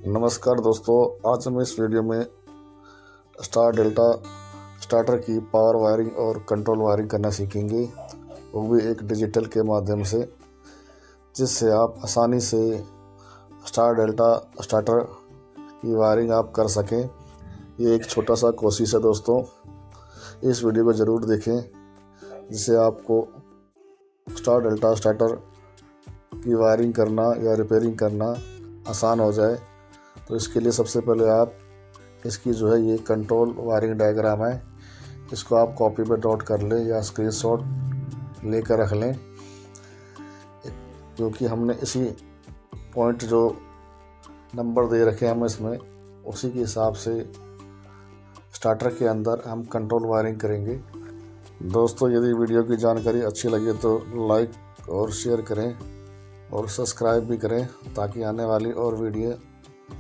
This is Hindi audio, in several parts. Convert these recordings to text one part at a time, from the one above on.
नमस्कार दोस्तों, आज हम इस वीडियो में स्टार डेल्टा स्टार्टर की पावर वायरिंग और कंट्रोल वायरिंग करना सीखेंगे, वो भी एक डिजिटल के माध्यम से, जिससे आप आसानी से स्टार डेल्टा स्टार्टर की वायरिंग आप कर सकें। ये एक छोटा सा कोशिश है दोस्तों, इस वीडियो को ज़रूर देखें, जिससे आपको स्टार डेल्टा स्टार्टर की वायरिंग करना या रिपेयरिंग करना आसान हो जाए। तो इसके लिए सबसे पहले आप इसकी ये कंट्रोल वायरिंग डायग्राम है, इसको आप कॉपी पे नोट कर लें या स्क्रीनशॉट लेकर रख लें, क्योंकि हमने इसी पॉइंट जो नंबर दे रखे हैं हम इसमें, उसी के हिसाब से स्टार्टर के अंदर हम कंट्रोल वायरिंग करेंगे। दोस्तों, यदि वीडियो की जानकारी अच्छी लगे तो लाइक और शेयर करें और सब्सक्राइब भी करें, ताकि आने वाली और वीडियो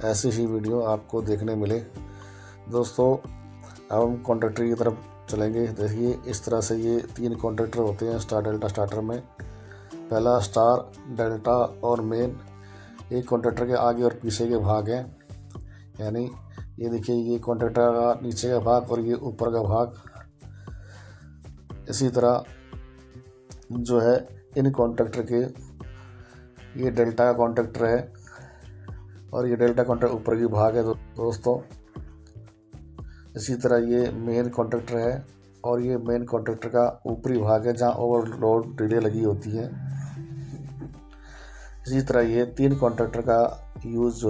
ऐसी ही वीडियो आपको देखने मिले। दोस्तों, अब हम कॉन्ट्रैक्टर की तरफ चलेंगे। देखिए, इस तरह से ये 3 कॉन्ट्रैक्टर होते हैं स्टार डेल्टा स्टार्टर में। पहला स्टार डेल्टा और मेन, एक कॉन्ट्रैक्टर के आगे और पीछे के भाग हैं, यानी ये देखिए, ये कॉन्ट्रैक्टर का नीचे का भाग और ये ऊपर का भाग। इसी तरह इन कॉन्ट्रैक्टर के, ये डेल्टा का कॉन्ट्रैक्टर है और ये डेल्टा कॉन्ट्रैक्टर ऊपर की भाग है दोस्तों। इसी तरह ये मेन कॉन्ट्रैक्टर है और ये मेन कॉन्ट्रैक्टर का ऊपरी भाग है, जहाँ ओवरलोड रिले लगी होती है। इसी तरह ये 3 कॉन्ट्रैक्टर का यूज़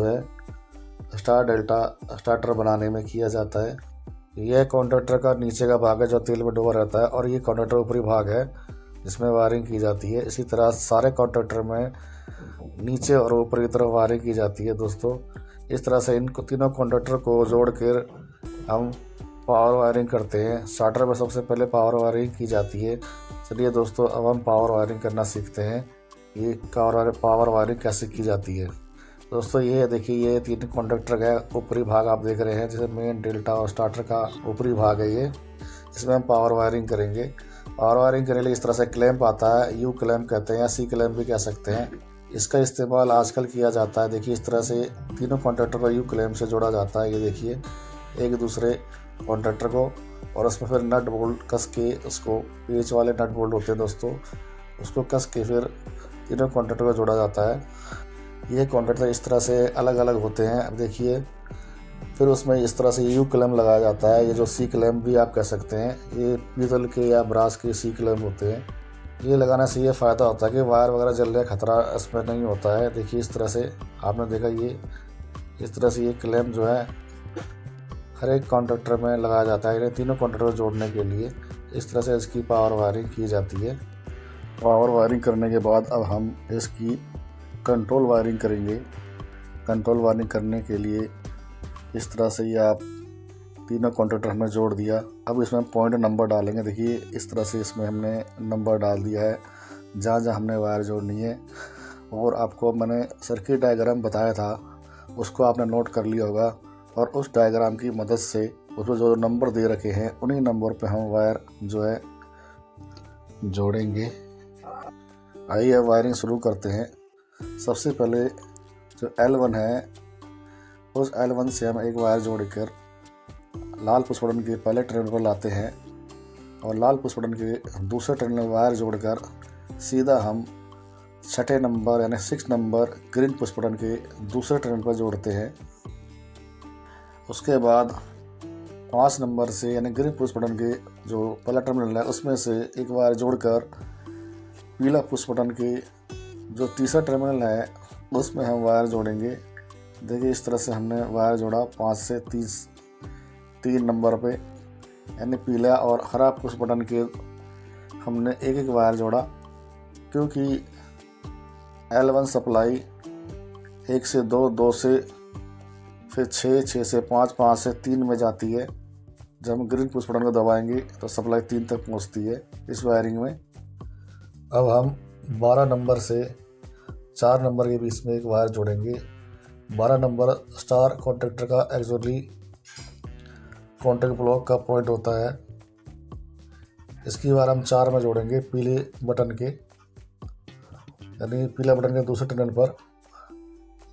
स्टार डेल्टा स्टार्टर बनाने में किया जाता है। यह कॉन्ट्रैक्टर का नीचे का भाग है जो तेल में डूबा रहता है, और ये कॉन्ट्रैक्टर ऊपरी भाग है जिसमें वायरिंग की जाती है। इसी तरह सारे कॉन्ट्रैक्टर में नीचे और ऊपर की तरफ वायरिंग की जाती है दोस्तों। इस तरह से इन तीनों कॉन्ट्रैक्टर को जोड़कर हम पावर वायरिंग करते हैं। स्टार्टर में सबसे पहले पावर वायरिंग की जाती है। चलिए दोस्तों, अब हम पावर वायरिंग करना सीखते हैं। ये पावर वायरिंग कैसे की जाती है। दोस्तों, ये देखिए, ये 3 कॉन्ट्रैक्टर का ऊपरी भाग आप देख रहे हैं, जैसे मेन डेल्टा और स्टार्टर का ऊपरी भाग है ये। इसमें हम पावर वायरिंग करेंगे। पावर वायरिंग करने के लिए इस तरह से क्लैंप आता है, यू क्लैंप कहते हैं या सी क्लैंप भी कह सकते हैं। इसका इस्तेमाल आजकल किया जाता है। देखिए, इस तरह से तीनों कॉन्ट्रैक्टर को यू क्लैंप से जोड़ा जाता है। ये देखिए, एक दूसरे कॉन्ट्रैक्टर को, और उसमें फिर नट बोल्ट कस के, उसको पेच वाले नट बोल्ट होते हैं दोस्तों, उसको कस के फिर तीनों कॉन्ट्रैक्टर को जोड़ा जाता है। ये कॉन्ट्रैक्टर इस तरह से अलग अलग होते हैं। अब देखिए, फिर उसमें इस तरह से यू क्लैंप लगाया जाता है। ये जो सी क्लैंप भी आप कह सकते हैं, ये पीतल के या ब्रास के सी क्लैंप होते हैं। ये लगाने से ये फ़ायदा होता है कि वायर वगैरह जलने का खतरा इसमें नहीं होता है। देखिए, इस तरह से आपने देखा, ये इस तरह से ये क्लैंप हर एक कॉन्ट्रैक्टर में लगाया जाता है, इन्हें तीनों कॉन्ट्रैक्टर को जोड़ने के लिए। इस तरह से इसकी पावर वायरिंग की जाती है। पावर वायरिंग करने के बाद अब हम इसकी कंट्रोल वायरिंग करेंगे। कंट्रोल वायरिंग करने के लिए इस तरह से ये आप तीनों कॉन्ट्रैक्टर हमने जोड़ दिया। अब इसमें पॉइंट नंबर डालेंगे। देखिए, इस तरह से इसमें हमने नंबर डाल दिया है जहाँ जहाँ हमने वायर जोड़नी है। और आपको मैंने सर्किट डायग्राम बताया था, उसको आपने नोट कर लिया होगा, और उस डायग्राम की मदद से उसमें जो नंबर दे रखे हैं, उन्हीं नंबर पे हम वायर जोड़ेंगे। आइए अब वायरिंग शुरू करते हैं। सबसे पहले जो L1 है, उस L1 से हम एक वायर जोड़कर लाल पुश बटन के पहले टर्मिनल पर लाते हैं, और लाल पुश बटन के दूसरे टर्मिनल वायर जोड़कर सीधा हम 6 नंबर यानी 6 नंबर ग्रीन पुश बटन के दूसरे टर्मिनल पर जोड़ते हैं। उसके बाद 5 नंबर से यानी ग्रीन पुश बटन के जो पहला टर्मिनल है, उसमें से एक वायर जोड़कर पीला पुश बटन के जो तीसरा टर्मिनल है, उसमें हम वायर जोड़ेंगे। देखिए, इस तरह से हमने वायर जोड़ा 5 से 3 नंबर पे, यानी पीला और हरा पुश बटन के हमने एक एक वायर जोड़ा, क्योंकि L1 सप्लाई 1 से 2, 2 से फिर 6, 6 से 5, 5 से 3 में जाती है। जब हम ग्रीन पुश बटन को दबाएंगे तो सप्लाई 3 तक पहुंचती है इस वायरिंग में। अब हम 12 नंबर से 4 नंबर के बीच में एक वायर जोड़ेंगे। 12 नंबर स्टार कॉन्ट्रैक्टर का एक्चुअली कॉन्टैक्ट ब्लॉक का पॉइंट होता है। इसकी वायर हम 4 में जोड़ेंगे, पीले बटन के, यानी पीला बटन के दूसरे टर्मिनल पर।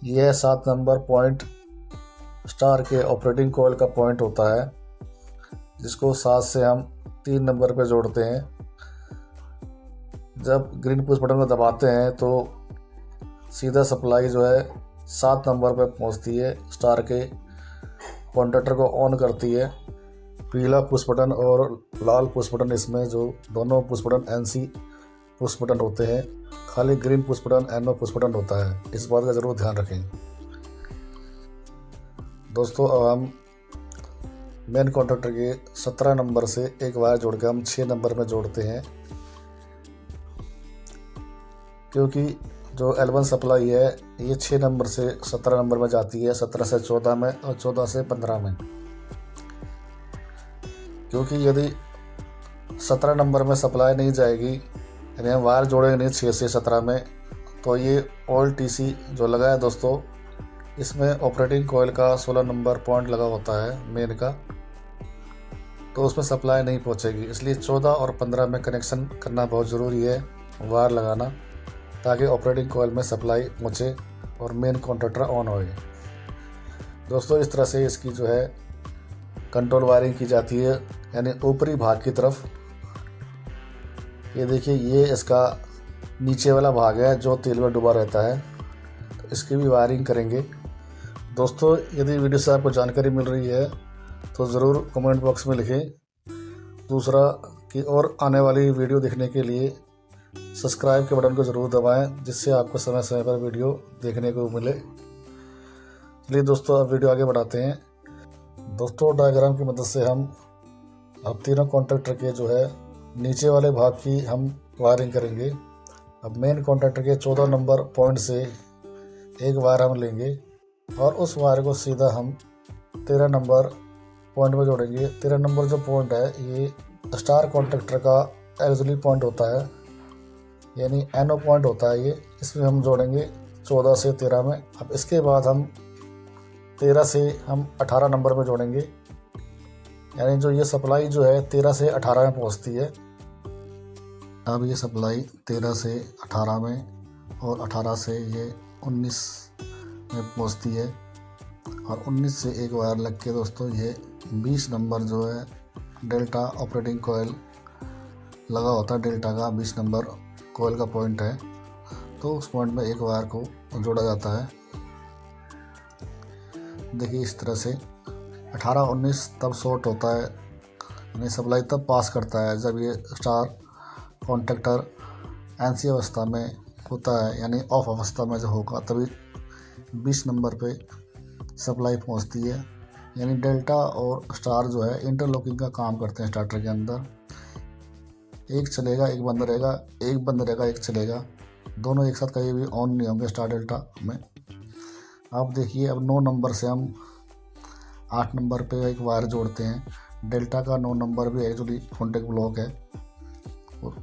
यह 7 नंबर पॉइंट स्टार के ऑपरेटिंग कॉइल का पॉइंट होता है, जिसको 7 से हम 3 नंबर पे जोड़ते हैं। जब ग्रीन पुश बटन को दबाते हैं तो सीधा सप्लाई जो है 7 नंबर पे पहुंचती है, स्टार के कॉन्टैक्टर को ऑन करती है। पीला पुश बटन और लाल पुश बटन, इसमें जो दोनों push button NC push button होते हैं, खाली green push button NO push button होता है। इस बात का ज़रूर ध्यान रखें दोस्तों। अब हम मेन कॉन्टैक्टर के 17 नंबर से एक वायर जोड़ के हम 6 नंबर में जोड़ते हैं, क्योंकि जो L1 सप्लाई है ये 6 नंबर से 17 नंबर में जाती है, 17 से 14 में और 14 से 15 में। क्योंकि यदि 17 नंबर में सप्लाई नहीं जाएगी, यानी हम वायर जोड़ेंगे नहीं 6 से 17 में, तो ये ऑल TC जो लगा है दोस्तों, इसमें ऑपरेटिंग कॉइल का 16 नंबर पॉइंट लगा होता है मेन का, तो उसमें सप्लाई नहीं पहुंचेगी। इसलिए 14 और 15 में कनेक्शन करना बहुत ज़रूरी है, वायर लगाना, ताकि ऑपरेटिंग कॉइल में सप्लाई पहुंचे और मेन कॉन्टैक्टर ऑन होए। दोस्तों इस तरह से इसकी जो है कंट्रोल वायरिंग की जाती है, यानी ऊपरी भाग की तरफ। ये देखिए, ये इसका नीचे वाला भाग है जो तेल में डूबा रहता है, तो इसकी भी वायरिंग करेंगे। दोस्तों यदि वीडियो से आपको जानकारी मिल रही है तो ज़रूर कमेंट बॉक्स में लिखें। दूसरा कि और आने वाली वीडियो देखने के लिए सब्सक्राइब के बटन को ज़रूर दबाएं, जिससे आपको समय समय पर वीडियो देखने को मिले। चलिए दोस्तों अब वीडियो आगे बढ़ाते हैं। दोस्तों डायग्राम की मदद से हम अब तीनों कॉन्टैक्टर के जो है नीचे वाले भाग की हम वायरिंग करेंगे। अब मेन कॉन्टैक्टर के 14 नंबर पॉइंट से एक वायर हम लेंगे और उस वायर को सीधा हम 13 नंबर पॉइंट में जोड़ेंगे। 13 नंबर जो पॉइंट है ये स्टार कॉन्टैक्टर का एक्सिलरी पॉइंट होता है, यानी NO पॉइंट होता है ये। इसमें हम जोड़ेंगे 14 से 13 में। अब इसके बाद हम 13 से हम 18 नंबर में जोड़ेंगे, यानी जो ये सप्लाई जो है 13 से 18 में पहुंचती है। अब ये सप्लाई 13 से 18 में और 18 से ये 19 में पहुंचती है, और 19 से एक वायर लग के दोस्तों ये 20 नंबर जो है डेल्टा ऑपरेटिंग कॉइल लगा होता है, डेल्टा का 20 नंबर कॉइल का पॉइंट है, तो उस पॉइंट में एक वायर को जोड़ा जाता है। देखिए इस तरह से 18-19 तब शॉर्ट होता है, यानी सप्लाई तब पास करता है जब ये स्टार कॉन्टैक्टर NC अवस्था में होता है, यानी ऑफ अवस्था में जो होगा तभी 20 नंबर पे सप्लाई पहुंचती है। यानी डेल्टा और स्टार जो है इंटरलॉकिंग का काम करते हैं स्टार्टर के अंदर। एक चलेगा एक बंद रहेगा, एक बंद रहेगा एक चलेगा, दोनों एक साथ कहीं भी ऑन नहीं होंगे स्टार डेल्टा में। आप देखिए अब 9 नंबर से हम 8 नंबर पे एक वायर जोड़ते हैं। डेल्टा का 9 नंबर भी एक्चुअली कॉन्टैक्ट ब्लॉक है, और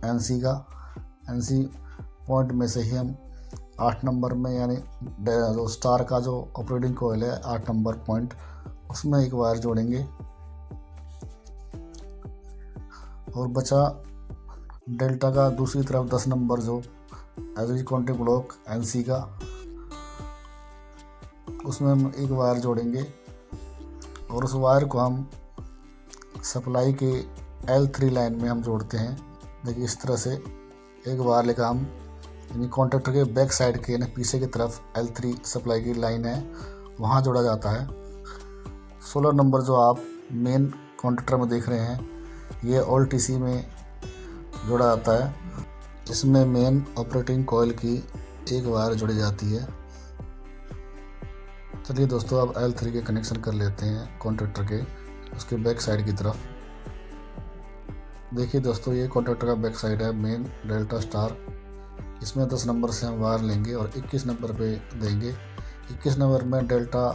NC पॉइंट में से ही हम 8 नंबर में, यानी जो स्टार का जो ऑपरेटिंग कॉइल है 8 नंबर पॉइंट, उसमें एक वायर जोड़ेंगे। और बचा डेल्टा का दूसरी तरफ 10 नंबर जो एवरेज कॉन्टैक्ट ब्लॉक NC का, उसमें हम एक वायर जोड़ेंगे और उस वायर को हम सप्लाई के L3 लाइन में हम जोड़ते हैं। देखिए इस तरह से एक वायर लेकर हम, यानी कॉन्टैक्टर के बैक साइड के, यानी पीछे की तरफ L3 सप्लाई की लाइन है, वहाँ जोड़ा जाता है। 16 नंबर जो आप मेन कॉन्टैक्टर में देख रहे हैं, ये ऑल TC में जोड़ा जाता है। इसमें मेन ऑपरेटिंग कॉइल की एक वायर जोड़ी जाती है। चलिए दोस्तों अब L3 के कनेक्शन कर लेते हैं कॉन्टैक्टर के, उसके बैक साइड की तरफ। देखिए दोस्तों ये कॉन्टैक्टर का बैक साइड है मेन डेल्टा स्टार। इसमें 10 नंबर से हम वायर लेंगे और 21 नंबर पे देंगे। 21 नंबर में डेल्टा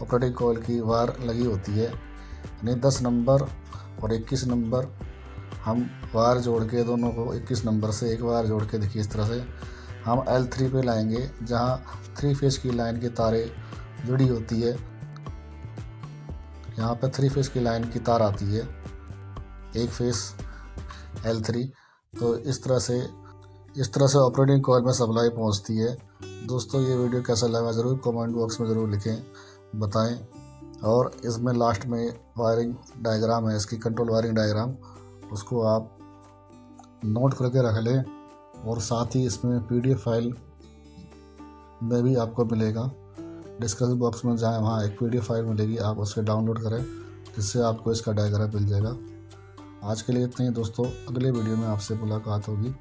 ऑपरेटिंग कॉइल की वायर लगी होती है, यानी 10 नंबर और 21 नंबर हम वायर जोड़ के दोनों को 21 नंबर से एक वायर जोड़ के देखिए इस तरह से हम L3 पे लाएंगे, जहाँ 3 फेज की लाइन की तारें जुड़ी होती है। यहाँ पे 3 फेज की लाइन की तार आती है, एक फेज L3। तो इस तरह से ऑपरेटिंग कॉइल में सप्लाई पहुंचती है। दोस्तों ये वीडियो कैसा लगा ज़रूर कमेंट बॉक्स में ज़रूर लिखें, बताएं। और इसमें लास्ट में वायरिंग डायग्राम है, इसकी कंट्रोल वायरिंग डायग्राम, उसको आप नोट करके रख लें। और साथ ही इसमें PDF फाइल में भी आपको मिलेगा, डिस्क्रिप्शन बॉक्स में जाएं, वहाँ एक PDF फाइल मिलेगी, आप उसे डाउनलोड करें, जिससे आपको इसका डायग्राम मिल जाएगा। आज के लिए इतना ही दोस्तों, अगले वीडियो में आपसे मुलाकात होगी।